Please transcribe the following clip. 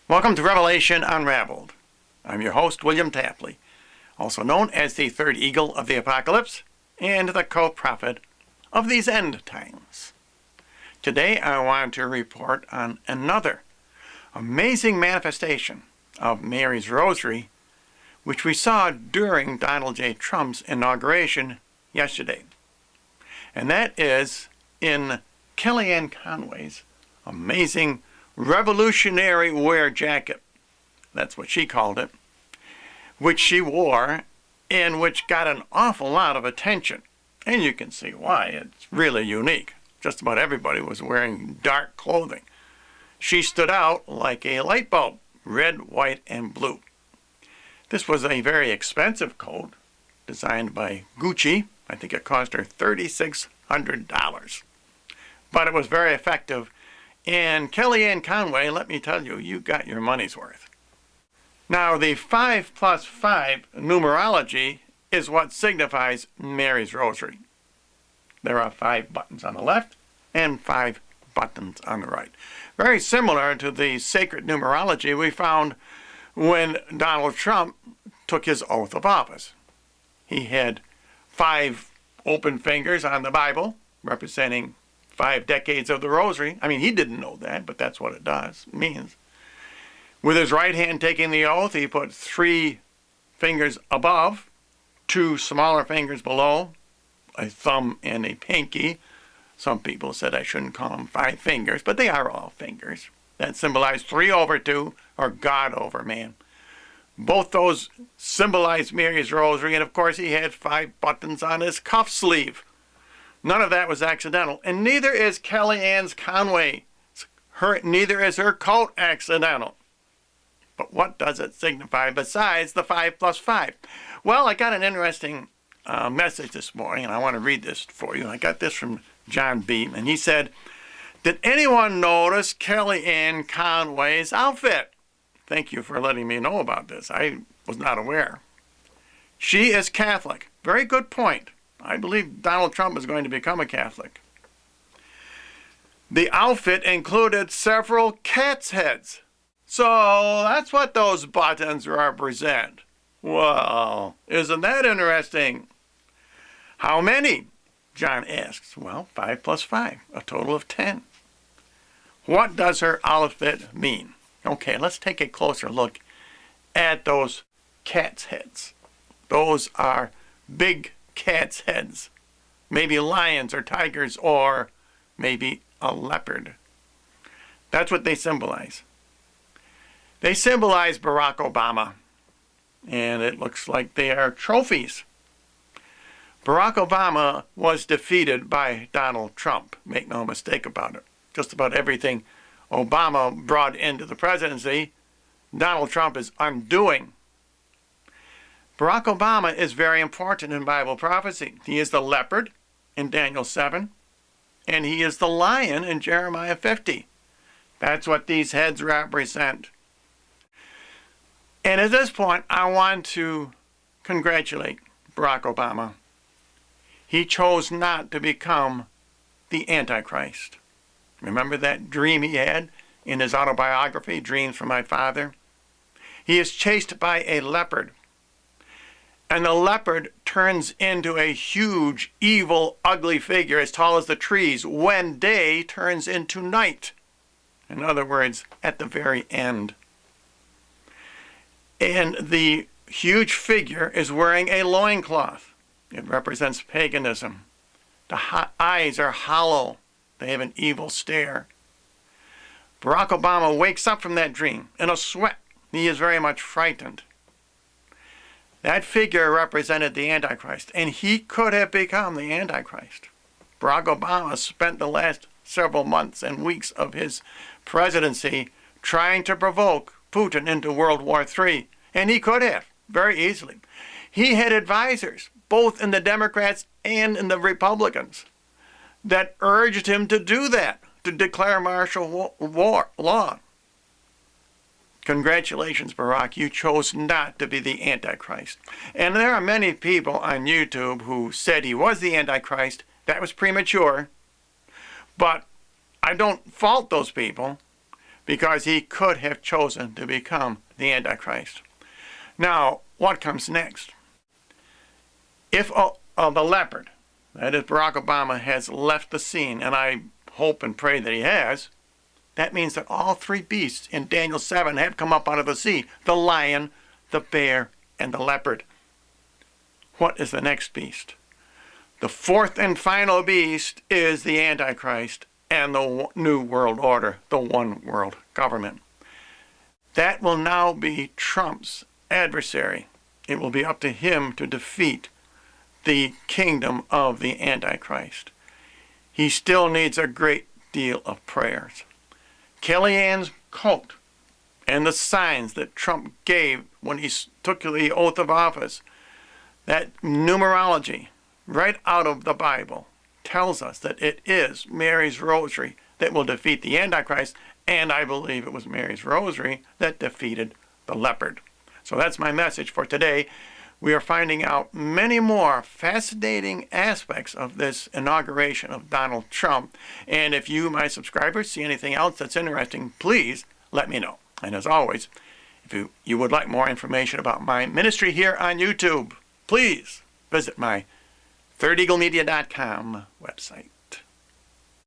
Welcome to Revelation Unraveled. I'm your host, William Tapley, also known as the third eagle of the apocalypse and the co-prophet of these end times. Today I want to report on another amazing manifestation of Mary's Rosary, which we saw during Donald J. Trump's inauguration yesterday. And that is in Kellyanne Conway's amazing revolutionary wear jacket. That's what she called it, which she wore and which got an awful lot of attention. And you can see why. It's really unique. Just about everybody was wearing dark clothing. She stood out like a light bulb, red, white, and blue. This was a very expensive coat designed by Gucci. I think it cost her $3,600. But it was very effective. And Kellyanne Conway, let me tell you, you got your money's worth. Now, the 5+5 numerology is what signifies Mary's Rosary. There are 5 buttons on the left and 5 buttons on the right. Very similar to the sacred numerology we found when Donald Trump took his oath of office. He had 5 open fingers on the Bible, representing 5 decades of the Rosary. I mean, he didn't know that, but that's what it means. With his right hand taking the oath, he put 3 fingers above, 2 smaller fingers below, a thumb and a pinky. Some people said I shouldn't call them 5 fingers, but they are all fingers. That symbolize 3 over 2, or God over man. Both those symbolize Mary's Rosary, and of course he had 5 buttons on his cuff sleeve. None of that was accidental, and neither is Kellyanne Conway. Neither is her coat accidental. But what does it signify besides the 5+5? Well, I got an interesting message this morning, and I want to read this for you. I got this from John B., and he said, "Did anyone notice Kellyanne Conway's outfit?" Thank you for letting me know about this. I was not aware. She is Catholic. Very good point. I believe Donald Trump is going to become a Catholic. The outfit included several cat's heads. So that's what those buttons represent. Well, isn't that interesting? How many? John asks. Well, 5+5, a total of 10. What does her outfit mean? Okay, let's take a closer look at those cat's heads. Those are big cat's heads. Maybe lions or tigers or maybe a leopard. That's what they symbolize. They symbolize Barack Obama, and it looks like they are trophies. Barack Obama was defeated by Donald Trump. Make no mistake about it. Just about everything Obama brought into the presidency, Donald Trump is undoing. Barack Obama is very important in Bible prophecy. He is the leopard in Daniel 7, and he is the lion in Jeremiah 50. That's what these heads represent. And at this point, I want to congratulate Barack Obama. He chose not to become the Antichrist. Remember that dream he had in his autobiography, Dreams from My Father? He is chased by a leopard. And the leopard turns into a huge, evil, ugly figure as tall as the trees when day turns into night. In other words, at the very end. And the huge figure is wearing a loincloth. It represents paganism. The eyes are hollow. They have an evil stare. Barack Obama wakes up from that dream in a sweat. He is very much frightened. That figure represented the Antichrist, and he could have become the Antichrist. Barack Obama spent the last several months and weeks of his presidency trying to provoke Putin into World War III, and he could have, very easily. He had advisors, both in the Democrats and in the Republicans, that urged him to do that, to declare martial law. Congratulations, Barack. You chose not to be the Antichrist. And there are many people on YouTube who said he was the Antichrist. That was premature. But I don't fault those people because he could have chosen to become the Antichrist. Now, what comes next? If the leopard, that is Barack Obama, has left the scene, and I hope and pray that he has, that means that all three beasts in Daniel 7 have come up out of the sea: the lion, the bear, and the leopard. What is the next beast? The fourth and final beast is the Antichrist and the New World Order, the one world government. That will now be Trump's adversary. It will be up to him to defeat the kingdom of the Antichrist. He still needs a great deal of prayers. Kellyanne's coat and the signs that Trump gave when he took the oath of office, that numerology right out of the Bible, tells us that it is Mary's rosary that will defeat the Antichrist, and I believe it was Mary's rosary that defeated the leopard. So that's my message for today. We are finding out many more fascinating aspects of this inauguration of Donald Trump. And if you, my subscribers, see anything else that's interesting, please let me know. And as always, if you would like more information about my ministry here on YouTube, please visit my ThirdEagleMedia.com website.